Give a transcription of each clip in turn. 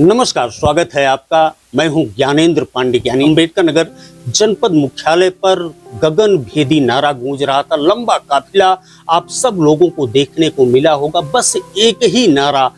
नमस्कार, स्वागत है आपका। मैं हूं ज्ञानेंद्र पांडे। यानी अम्बेडकर नगर जनपद मुख्यालय पर गगन भेदी नारा गूंज रहा था। लंबा काफिला आप सब लोगों को देखने को मिला होगा। बस एक ही नारा,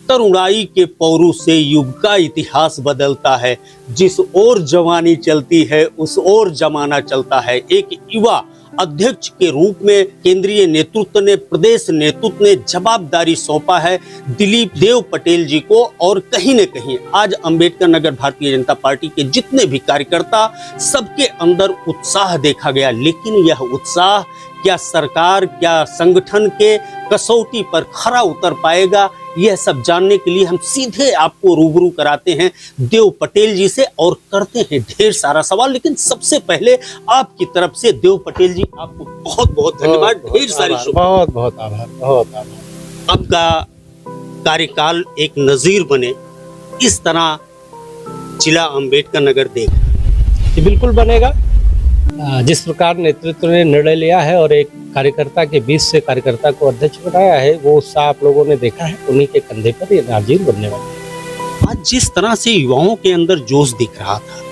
तरुणाई के पौरुष से युग का इतिहास बदलता है। जिस ओर जवानी चलती है उस ओर जमाना चलता है। एक युवा अध्यक्ष के रूप में केंद्रीय नेतृत्व ने, प्रदेश नेतृत्व ने जवाबदारी सौंपा है दिलीप देव पटेल जी को। और कहीं न कहीं आज अम्बेडकर नगर भारतीय जनता पार्टी के जितने भी कार्यकर्ता, सबके अंदर उत्साह देखा गया। लेकिन यह उत्साह क्या सरकार, क्या संगठन के कसौटी पर खरा उतर पाएगा, यह सब जानने के लिए हम सीधे आपको रूबरू कराते हैं देव पटेल जी से और करते हैं ढेर सारा सवाल। लेकिन सबसे पहले आपकी तरफ से देव पटेल जी, आपको बहुत बहुत धन्यवाद, ढेर सारी बहुत बहुत आभार, बहुत आभार। आपका कार्यकाल एक नजीर बने, इस तरह जिला अम्बेडकर नगर देगा। बिल्कुल बनेगा। जिस प्रकार नेतृत्व ने निर्णय लिया है और एक कार्यकर्ता के बीच से कार्यकर्ता को अध्यक्ष बनाया है, वो उत्साह आप लोगों ने देखा है। उन्हीं के कंधे पर ये नाजिर बनने वाला है। आज जिस तरह से युवाओं के अंदर जोश दिख रहा था,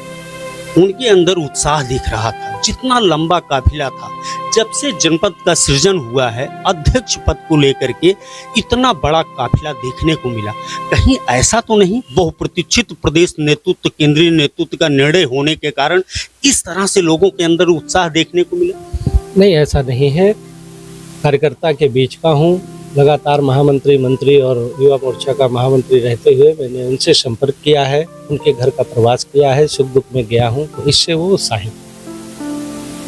उनके अंदर उत्साह दिख रहा था, जितना लंबा काफिला था, जब से जनपद का सृजन हुआ है, अध्यक्ष पद को लेकर के इतना बड़ा काफिला देखने को मिला। कहीं ऐसा तो नहीं बहुप्रतीक्षित प्रदेश नेतृत्व, केंद्रीय नेतृत्व का निर्णय होने के कारण इस तरह से लोगों के अंदर उत्साह देखने को मिला? नहीं, ऐसा नहीं है। कार्यकर्ता के बीच का हूँ। लगातार महामंत्री, मंत्री और युवा मोर्चा का महामंत्री रहते हुए मैंने उनसे संपर्क किया है, उनके घर का प्रवास किया है, सुख दुख में गया हूँ, तो इससे वो उत्साहित।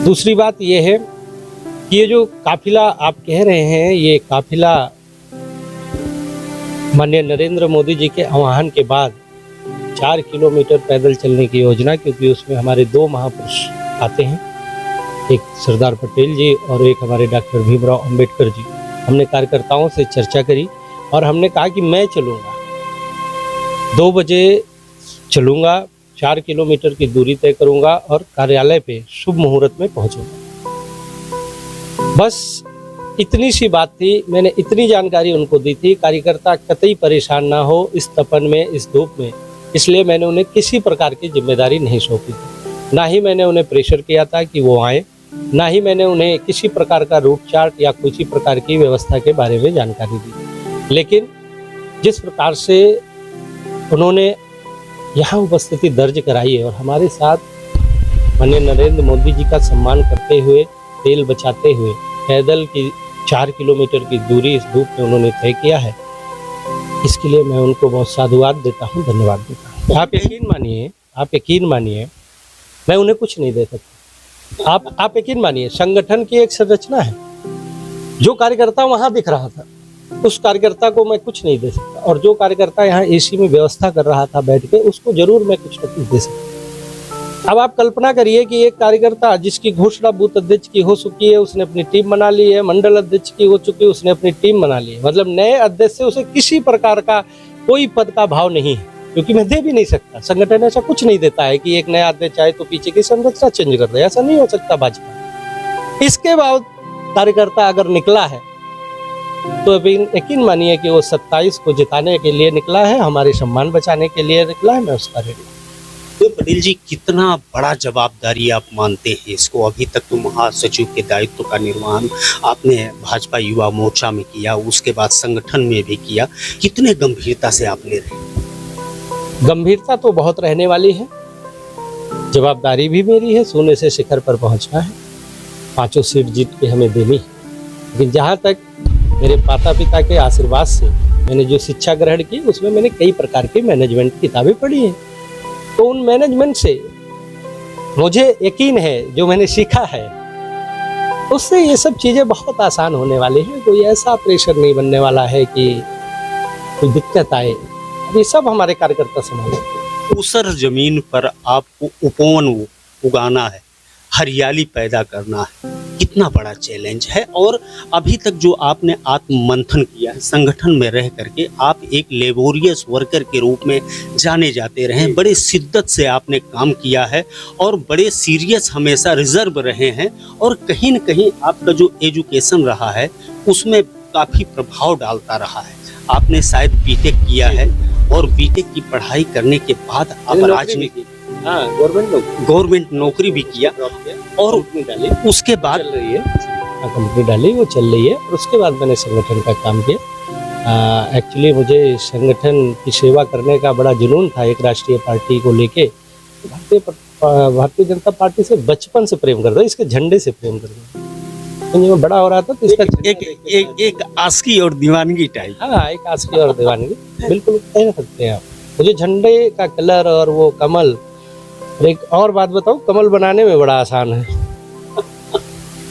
दूसरी बात ये है कि ये जो काफिला आप कह रहे हैं, ये काफिला माननीय नरेंद्र मोदी जी के आह्वान के बाद 4 किलोमीटर पैदल चलने की योजना, क्योंकि उसमें हमारे 2 महापुरुष आते हैं, एक सरदार पटेल जी और एक हमारे डॉक्टर भीमराव अंबेडकर जी। हमने कार्यकर्ताओं से चर्चा करी और हमने कहा कि मैं चलूँगा, 2 बजे चलूँगा, 4 किलोमीटर की दूरी तय करूँगा और कार्यालय पे शुभ मुहूर्त में पहुँचूँगा। बस इतनी सी बात थी। मैंने इतनी जानकारी उनको दी थी, कार्यकर्ता कतई परेशान ना हो इस तपन में, इस धूप में। इसलिए मैंने उन्हें किसी प्रकार की जिम्मेदारी नहीं सौंपी थी। ना ही मैंने उन्हें प्रेशर किया था कि वो आए, ना ही मैंने उन्हें किसी प्रकार का रूट चार्ट या किसी प्रकार की व्यवस्था के बारे में जानकारी दी। लेकिन जिस प्रकार से उन्होंने यहाँ उपस्थिति दर्ज कराई है और हमारे साथ माननीय नरेंद्र मोदी जी का सम्मान करते हुए, तेल बचाते हुए पैदल की 4 किलोमीटर की दूरी इस धूप में उन्होंने तय किया है, इसके लिए मैं उनको बहुत साधुवाद देता हूँ, धन्यवाद देता हूँ। आप यकीन मानिए मैं उन्हें कुछ नहीं दे सकता। आप यकीन मानिए, संगठन की एक संरचना है। जो कार्यकर्ता वहां दिख रहा था, उस कार्यकर्ता को मैं कुछ नहीं दे सकता, और जो कार्यकर्ता यहाँ एसी में व्यवस्था कर रहा था बैठ के, उसको जरूर मैं कुछ न कुछ दे सकता। अब आप कल्पना करिए कि एक कार्यकर्ता जिसकी घोषणा बूथ अध्यक्ष की हो चुकी है, उसने अपनी टीम बना ली है, मंडल अध्यक्ष की हो चुकी है, उसने अपनी टीम बना ली है। मतलब नए अध्यक्ष से उसे किसी प्रकार का कोई पद का भाव नहीं है, क्योंकि मैं दे भी नहीं सकता। संगठन ऐसा कुछ नहीं देता है कि एक नया अध्यक्ष आए तो पीछे की संरचना चेंज कर दे, ऐसा नहीं हो सकता भाजपा। इसके बाद कार्यकर्ता अगर निकला है तो अभी यकीन मानिए कि वो 27 को जिताने के लिए निकला है, हमारे सम्मान बचाने के लिए निकला है। मैं उसका रेडी। तो पटेल जी, कितना बड़ा जवाबदारी आप मानते हैं इसको? अभी तक तो महासचिव के दायित्व का निर्वहन आपने भाजपा युवा मोर्चा में किया, उसके बाद संगठन में भी किया। कितने गंभीरता से आप ले रहे हैं? गंभीरता तो बहुत रहने वाली है, जवाबदारी भी मेरी है, सोने से शिखर पर पहुंचना है, 5 सीट जीत के हमें देनी है। लेकिन जहाँ तक मेरे माता पिता के आशीर्वाद से मैंने जो शिक्षा ग्रहण की, उसमें मैंने कई प्रकार की मैनेजमेंट की किताबें पढ़ी हैं। तो उन मैनेजमेंट से मुझे यकीन है, जो मैंने सीखा है उससे ये सब चीज़ें बहुत आसान होने वाली हैं। कोई ऐसा प्रेशर नहीं बनने वाला है कि कोई दिक्कत आए। ये सब हमारे कार्यकर्ता संभालेंगे। ऊसर जमीन पर आपको उपवन उगाना है, हरियाली पैदा करना है, कितना बड़ा चैलेंज है। और अभी तक जो आपने आत्ममंथन किया है, संगठन में रह करके आप एक लेबोरियस वर्कर के रूप में जाने जाते रहे, बड़े शिद्दत से आपने काम किया है और बड़े सीरियस हमेशा रिजर्व रहे हैं। और कहीं न कहीं आपका जो एजुकेशन रहा है उसमें काफ़ी प्रभाव डालता रहा है। आपने शायद बीटेक किया है और बीटेक की पढ़ाई करने के बाद आप राजनीति, हाँ, गवर्नमेंट नौकरी भी किया और डाली, उसके बाद चल रही है, कंपनी डाली, वो चल रही है। और उसके बाद मैंने संगठन का काम किया। एक्चुअली मुझे संगठन की सेवा करने का बड़ा जुनून था, एक राष्ट्रीय पार्टी को लेके। भारतीय जनता पार्टी से बचपन से प्रेम करता, इसके झंडे से प्रेम करता। तो जब मैं बड़ा हो रहा था तो इसका एक आस्की और दीवानगी टाइप। हाँ, एक आस्की और दीवानगी बिल्कुल कह सकते हैं आप। मुझे झंडे का कलर और वो कमल, और एक और बात बताऊं, कमल बनाने में बड़ा आसान है।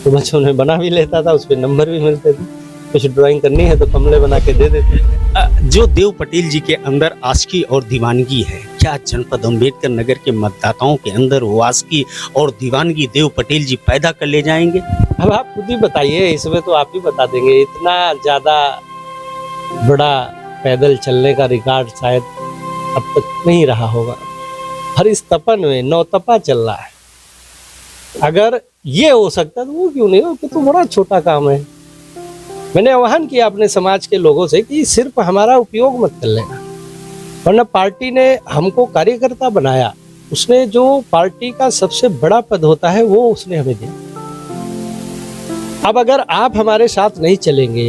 तो बचपन में बना भी लेता था, उस पर नंबर भी मिलते थे। कुछ ड्राइंग करनी है तो कमले बना के दे देते। जो देव पटेल जी के अंदर आस्की और दीवानगी है, क्या जनपद अम्बेडकर नगर के मतदाताओं के अंदर वो आस्की और दीवानगी देव पटेल जी पैदा कर ले जाएंगे? अब आप खुद ही बताइए, इसमें तो आप ही बता देंगे। इतना ज्यादा बड़ा पैदल चलने का रिकॉर्ड शायद अब तक नहीं रहा होगा। हर इस तपन में नौतपा चल रहा है। अगर ये हो सकता तो वो क्यों नहीं हो, तो बड़ा छोटा काम है। मैंने आह्वान किया अपने समाज के लोगों से कि सिर्फ हमारा उपयोग मत कर लेना, वरना पार्टी ने हमको कार्यकर्ता बनाया। उसने जो पार्टी का सबसे बड़ा पद होता है वो उसने हमें दिया। अब अगर आप हमारे साथ नहीं चलेंगे,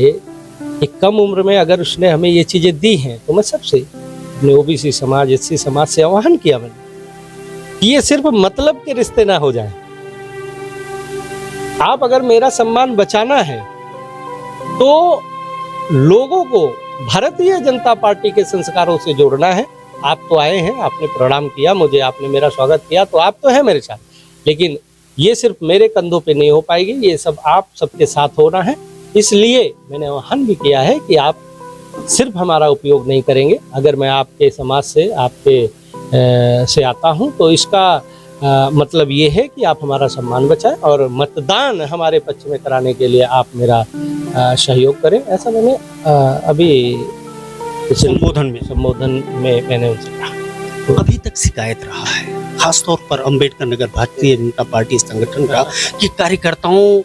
एक कम उम्र में अगर उसने हमें ये चीजें दी हैं, तो मैं सबसे अपने ओबीसी समाज, एससी समाज से आह्वान किया मैंने कि ये सिर्फ मतलब के रिश्ते ना हो जाए। आप अगर मेरा सम्मान बचाना है तो लोगों को भारतीय जनता पार्टी के संस्कारों से जोड़ना है। आप तो आए हैं, आपने प्रणाम किया मुझे, आपने मेरा स्वागत किया, तो आप तो है मेरे साथ, लेकिन ये सिर्फ मेरे कंधों पे नहीं हो पाएगी, ये सब आप सबके साथ होना है। इसलिए मैंने आह्वान भी किया है कि आप सिर्फ हमारा उपयोग नहीं करेंगे। अगर मैं आपके समाज से, आपके से आता हूं तो इसका मतलब ये है कि आप हमारा सम्मान बचाएं और मतदान हमारे पक्ष में कराने के लिए आप मेरा सहयोग करें। ऐसा मैंने अभी संबोधन में मैंने उनसे कहा। अभी तक शिकायत रहा है खासतौर पर अम्बेडकर नगर भारतीय जनता पार्टी संगठन का कि कार्यकर्ताओं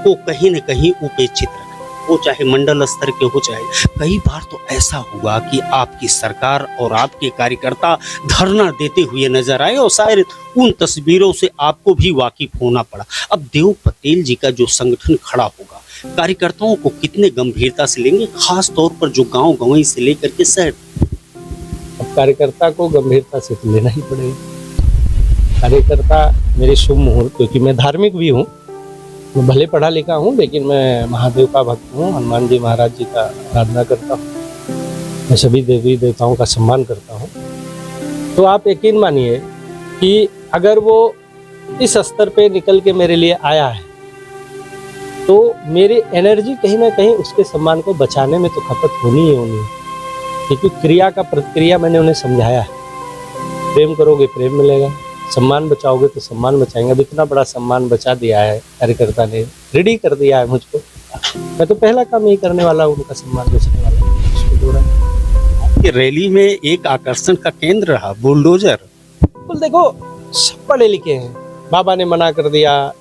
को कहीं न कहीं उपेक्षित रखा, वो चाहे मंडल स्तर के हो, चाहे कई बार तो ऐसा हुआ कि आपकी सरकार और आपके कार्यकर्ता धरना देते हुए नजर आए और शायद उन तस्वीरों से आपको भी वाकिफ होना पड़ा। अब देव पटेल जी का जो संगठन खड़ा होगा, कार्यकर्ताओं को कितने गंभीरता से लेंगे, खास तौर पर जो गांव गंवई से लेकर के शहर? अब कार्यकर्ता को गंभीरता से तो लेना ही पड़ेगा। कार्यकर्ता मेरे शुभ मुहूर्त, क्योंकि मैं धार्मिक भी हूँ, मैं भले पढ़ा लिखा हूँ, लेकिन मैं महादेव का भक्त हूँ, हनुमान जी महाराज जी का आराधना करता हूँ, मैं सभी देवी देवताओं का सम्मान करता हूँ। तो आप यकीन मानिए कि अगर वो इस स्तर पे निकल के मेरे लिए आया है तो मेरी एनर्जी कहीं ना कहीं उसके सम्मान को बचाने में तो खपत होनी ही होनी है, क्योंकि क्रिया का प्रतिक्रिया मैंने उन्हें समझाया है। प्रेम करोगे प्रेम मिलेगा, सम्मान बचाओगे तो सम्मान बचाएंगे। अब इतना बड़ा सम्मान बचा दिया है कार्यकर्ता ने, रेडी कर दिया है मुझको। मैं तो पहला काम यही करने वाला हूँ, उनका सम्मान बचाने वाला, उसको जोड़ा। आपकी रैली में एक आकर्षण का केंद्र रहा बुलडोजर। बिल्कुल, देखो सब पढ़े लिखे हैं, बाबा ने मना कर दिया,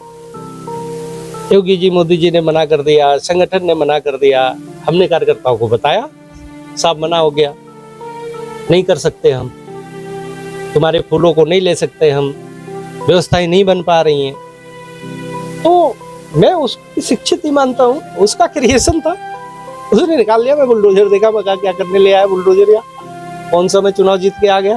योगी जी मोदी जी ने मना कर दिया, संगठन ने मना कर दिया, हमने कार्यकर्ताओं को बताया, सब मना हो गया, नहीं कर सकते हम, तुम्हारे फूलों को नहीं ले सकते हम, व्यवस्थाएं नहीं बन पा रही हैं। तो मैं उसकी शिक्षित ही मानता हूँ, उसका क्रिएशन था, उसने निकाल लिया। मैं बुलडोजर देखा, मैं कहा क्या करने ले आया बुलडोजर, या कौन सा मैं चुनाव जीत के आ गया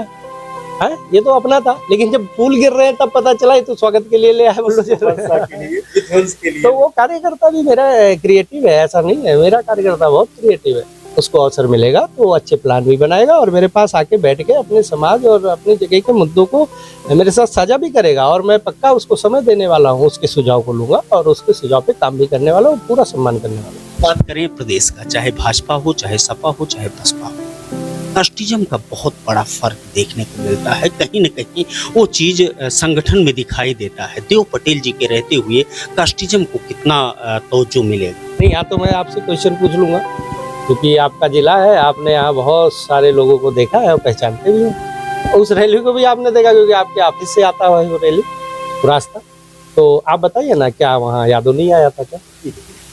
है, ये तो अपना था। लेकिन जब फूल गिर रहे हैं तब पता चला ये तो स्वागत के लिए ले आया बुलडोजर के लिए। तो वो कार्यकर्ता भी मेरा क्रिएटिव है, ऐसा नहीं है, मेरा कार्यकर्ता बहुत क्रिएटिव है। उसको अवसर मिलेगा तो अच्छे प्लान भी बनाएगा और मेरे पास आके बैठ के अपने समाज और अपनी जगह के मुद्दों को मेरे साथ साझा भी करेगा। और मैं पक्का उसको समय देने वाला हूँ, उसके सुझाव को लूंगा और उसके सुझाव पे काम भी करने वाला हूँ, पूरा सम्मान करने वाला हूँ। बात करें प्रदेश का, चाहे भाजपा हो, चाहे सपा हो, चाहे बसपा हो, कास्टिज्म का बहुत बड़ा फर्क देखने को मिलता है। कहीं न कहीं वो चीज संगठन में दिखाई देता है। देव पटेल जी के रहते हुए कास्टिज्म को कितना तवज्जो मिलेगा? नहीं, यहाँ तो मैं आपसे क्वेश्चन पूछ लूंगा, क्योंकि आपका जिला है, आपने यहाँ बहुत सारे लोगों को देखा है और पहचानते भी हैं। उस रैली को भी आपने देखा, क्योंकि आपके ऑफिस से आता हुआ है वो रैली, रास्ता। तो आप बताइए ना, क्या वहाँ यादव नहीं आया था क्या?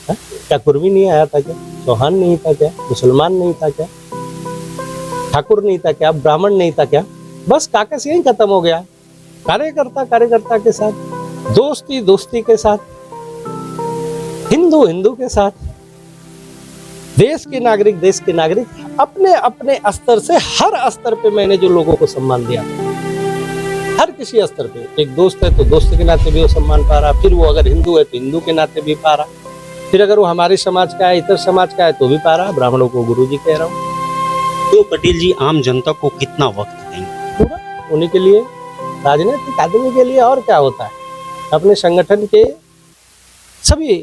क्या कुर्मी नहीं आया था क्या? चौहान नहीं था क्या? मुसलमान नहीं था क्या? ठाकुर नहीं था क्या, ब्राह्मण नहीं था क्या, बस काकस यही खत्म हो गया। कार्यकर्ता कार्यकर्ता के साथ, दोस्ती दोस्ती के साथ, हिंदू हिंदू के साथ, देश के नागरिक अपने अपने स्तर से हर स्तर पे मैंने जो लोगों को सम्मान दिया, हर किसी स्तर पे। एक दोस्त है तो दोस्त के नाते भी वो सम्मान पा रहा, फिर वो अगर हिंदू है तो हिंदू के नाते भी पा रहा, फिर अगर वो हमारे समाज का है, इतर समाज का है तो भी पा रहा। ब्राह्मणों को गुरुजी कह रहा हूँ। तो पटेल जी आम जनता को कितना वक्त देंगे? पूरा उन्हीं के लिए, राजनीतिक आदमी के लिए और क्या होता है। अपने संगठन के सभी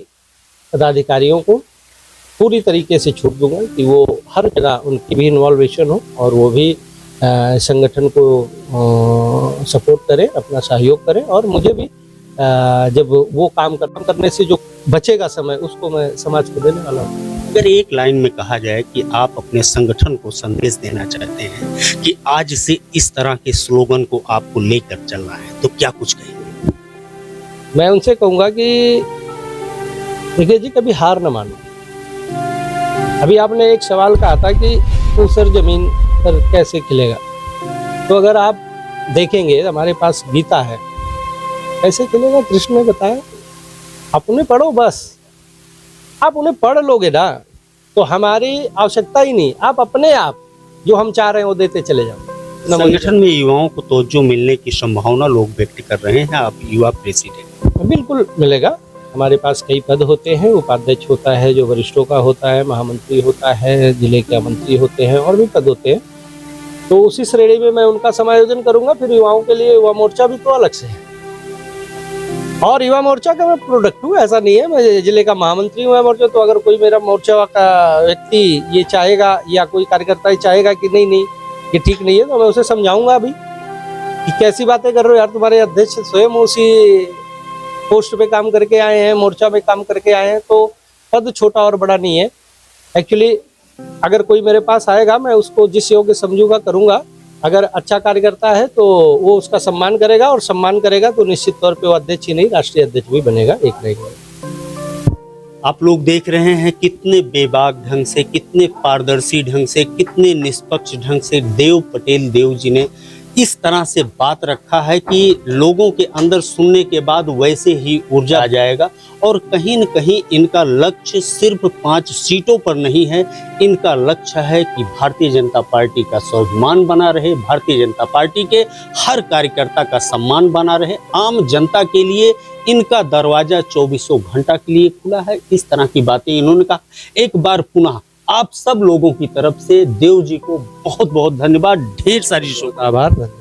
पदाधिकारियों को पूरी तरीके से छूट दूंगा कि वो हर जगह उनकी भी इन्वॉल्वेशन हो और वो भी संगठन को सपोर्ट करें, अपना सहयोग करें, और मुझे भी जब वो काम करने से जो बचेगा समय उसको मैं समाज को देने वाला हूँ। अगर एक लाइन में कहा जाए कि आप अपने संगठन को संदेश देना चाहते हैं कि आज से इस तरह के स्लोगन को आपको लेकर चलना है, तो क्या कुछ कहेंगे? मैं उनसे कहूँगा कि देखिए जी, कभी हार न मानो। अभी आपने एक सवाल कहा था कि ऊसर जमीन पर कैसे खिलेगा, तो अगर आप देखेंगे हमारे पास गीता है, कैसे खिलेगा कृष्ण ने बताया। आप उन्हें पढ़ो, बस आप उन्हें पढ़ लोगे ना तो हमारी आवश्यकता ही नहीं, आप अपने आप जो हम चाह रहे हैं वो देते चले जाओ। संगठन में युवाओं को तवज्जो मिलने की संभावना लोग व्यक्त कर रहे हैं, आप युवा प्रेसिडेंट। बिल्कुल मिलेगा। हमारे पास कई पद होते हैं, उपाध्यक्ष होता है जो वरिष्ठों का होता है, महामंत्री होता है, जिले के मंत्री होते हैं, और भी पद होते हैं। तो उसी श्रेणी में मैं उनका समायोजन करूंगा। फिर युवाओं के लिए युवा मोर्चा भी तो अलग से है, और युवा मोर्चा का मैं प्रोडक्ट हूँ, ऐसा नहीं है मैं जिले का महामंत्री हूँ मोर्चा। तो अगर कोई मेरा मोर्चा का व्यक्ति ये चाहेगा या कोई कार्यकर्ता ये चाहेगा कि नहीं नहीं ये ठीक नहीं है, तो मैं उसे समझाऊंगा अभी कि कैसी बातें कर रहे हो यार, तुम्हारे अध्यक्ष स्वयं उसी पोस्ट पे काम करके आए हैं, मोर्चा में काम करके आए हैं, तो पद छोटा और बड़ा नहीं है। एक्चुअली अगर कोई मेरे पास आएगा मैं उसको जिस योग्य समझूंगा करूंगा। अगर अच्छा कार्यकर्ता है तो वो उसका सम्मान करेगा, और सम्मान करेगा तो निश्चित तौर पे वो अध्यक्ष ही नहीं राष्ट्रीय अध्यक्ष भी बनेगा, एक रहेगा। आप लोग देख रहे हैं कितने बेबाक ढंग से, कितने पारदर्शी ढंग से, कितने निष्पक्ष ढंग से देव पटेल देव जी ने इस तरह से बात रखा है कि लोगों के अंदर सुनने के बाद वैसे ही ऊर्जा आ जाएगा। और कहीं न कहीं इनका लक्ष्य सिर्फ 5 सीटों पर नहीं है, इनका लक्ष्य है कि भारतीय जनता पार्टी का स्वाभिमान बना रहे, भारतीय जनता पार्टी के हर कार्यकर्ता का सम्मान बना रहे। आम जनता के लिए इनका दरवाजा 24 घंटा के लिए खुला है। इस तरह की बातें इन्होंने कहा। एक बार पुनः आप सब लोगों की तरफ से देव जी को बहुत बहुत धन्यवाद, ढेर सारी शुभकामनाएं। आभार।